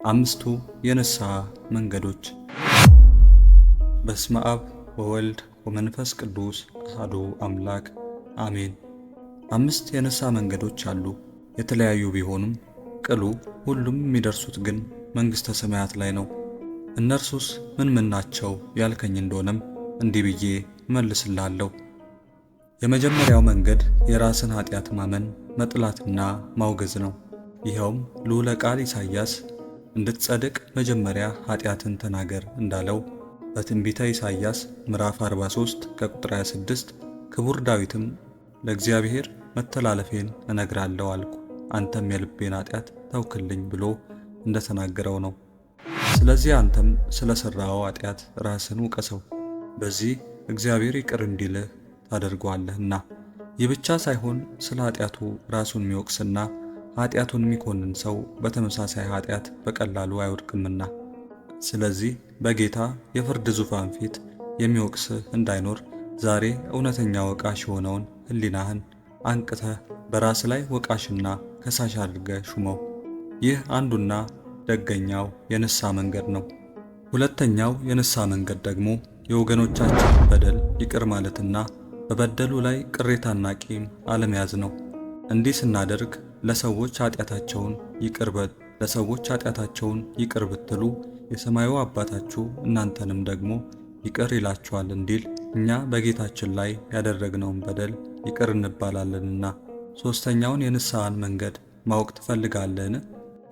አምስቱ የንስሐ መንገዶች። በስመ አብ ወወልድ ወመንፈስ ቅዱስ አሐዱ አምላክ አሜን። አምስት የንስሐ መንገዶች አሉ። የተለያዩ ቢሆኑም ቅሉ ሁሉም የሚደርሱት ግን መንግሥተ ሰማያት ላይ ነው። እነርሱስ ምን ምን ናቸው ያልከኝ እንደሆነም እንዲህ ብዬ እመልስልሃለሁ። የመጀመሪያው መንገድ የራስን ኃጢአት ማመን፣ መጥላትና ማውገዝ ነው። ይኸውም ልዑለ ቃል ኢሳይያስ እንድትጸድቅ መጀመሪያ ኃጢአትን ተናገር እንዳለው በትንቢተ ኢሳይያስ ምዕራፍ 43 ከቁጥር 26 ክቡር ዳዊትም ለእግዚአብሔር መተላለፌን እነግራለሁ አልኩ፣ አንተም የልቤን ኃጢአት ተውክልኝ ብሎ እንደተናገረው ነው። ስለዚህ አንተም ስለሰራኸው ኃጢአት ራስን ውቀሰው፣ በዚህ እግዚአብሔር ይቅር እንዲልህ ታደርገዋለህና። ይህ ብቻ ሳይሆን ስለ ኃጢአቱ ራሱን የሚወቅስና ኃጢአቱን የሚኮንን ሰው በተመሳሳይ ኃጢአት በቀላሉ አይወድቅምና። ስለዚህ በጌታ የፍርድ ዙፋን ፊት የሚወቅስህ እንዳይኖር ዛሬ እውነተኛ ወቃሽ የሆነውን ሕሊናህን አንቅተህ በራስ ላይ ወቃሽና ከሳሽ አድርገህ ሹመው። ይህ አንዱና ደገኛው የንስሐ መንገድ ነው። ሁለተኛው የንስሐ መንገድ ደግሞ የወገኖቻችን በደል ይቅር ማለትና በበደሉ ላይ ቅሬታና ቂም አለመያዝ ነው። እንዲህ ስናደርግ ለሰዎች ኃጢአታቸውን ይቅር ብትሉ የሰማዩ አባታችሁ እናንተንም ደግሞ ይቅር ይላችኋል እንዲል እኛ በጌታችን ላይ ያደረግነውን በደል ይቅር እንባላለንና። ሦስተኛውን የንስሐን መንገድ ማወቅ ትፈልጋለህን?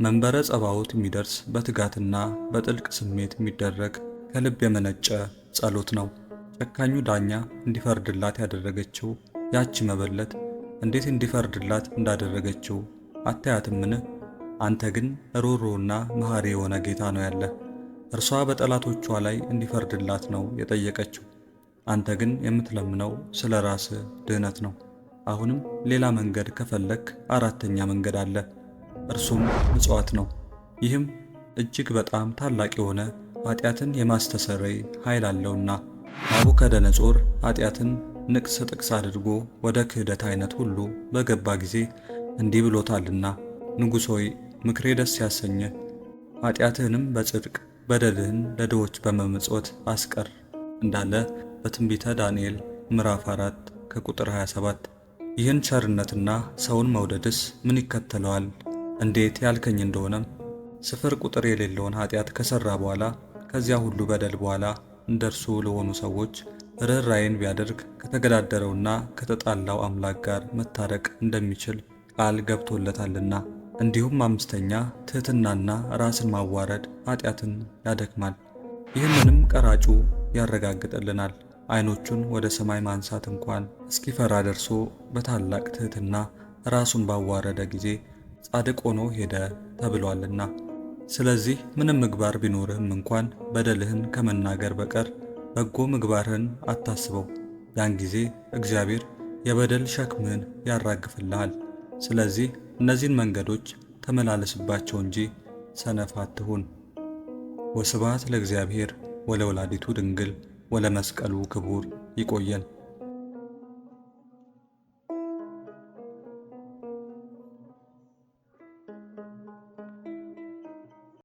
መንበረ ጸባዖት የሚደርስ በትጋትና በጥልቅ ስሜት የሚደረግ ከልብ የመነጨ ጸሎት ነው። ጨካኙ ዳኛ እንዲፈርድላት ያደረገችው ያቺ መበለት እንዴት እንዲፈርድላት እንዳደረገችው አታያትምን? አንተ ግን ሩሩና መሐሪ የሆነ ጌታ ነው ያለ። እርሷ በጠላቶቿ ላይ እንዲፈርድላት ነው የጠየቀችው። አንተ ግን የምትለምነው ስለ ራስህ ድህነት ነው። አሁንም ሌላ መንገድ ከፈለክ አራተኛ መንገድ አለ። እርሱም ምጽዋት ነው። ይህም እጅግ በጣም ታላቅ የሆነ ኃጢአትን የማስተሰረይ ኃይል አለውና ናቡከደነጾር ኃጢአትን ንቅስ ጥቅስ አድርጎ ወደ ክህደት አይነት ሁሉ በገባ ጊዜ እንዲህ ብሎታልና፣ ንጉሥ ሆይ ምክሬ ደስ ያሰኘህ፣ ኃጢአትህንም በጽድቅ በደልህን ለድሆች በመመጽወት አስቀር እንዳለ በትንቢተ ዳንኤል ምዕራፍ 4 ከቁጥር 27። ይህን ቸርነትና ሰውን መውደድስ ምን ይከተለዋል እንዴት ያልከኝ እንደሆነም ስፍር ቁጥር የሌለውን ኃጢአት ከሠራ በኋላ ከዚያ ሁሉ በደል በኋላ እንደርሱ ለሆኑ ሰዎች ርኅራኄን ቢያደርግ ከተገዳደረውና ከተጣላው አምላክ ጋር መታረቅ እንደሚችል ቃል ገብቶለታልና። እንዲሁም አምስተኛ ትሕትናና ራስን ማዋረድ ኃጢአትን ያደክማል። ይህንንም ቀራጩ ያረጋግጥልናል። ዓይኖቹን ወደ ሰማይ ማንሳት እንኳን እስኪፈራ ደርሶ በታላቅ ትሕትና ራሱን ባዋረደ ጊዜ ጻድቅ ሆኖ ሄደ ተብሏልና። ስለዚህ ምንም ምግባር ቢኖርህም እንኳን በደልህን ከመናገር በቀር በጎ ምግባርህን አታስበው። ያን ጊዜ እግዚአብሔር የበደል ሸክምህን ያራግፍልሃል። ስለዚህ እነዚህን መንገዶች ተመላለስባቸው እንጂ ሰነፍ አትሁን። ወስብሐት ለእግዚአብሔር ወለወላዲቱ ድንግል ወለመስቀሉ ክቡር። ይቆየን።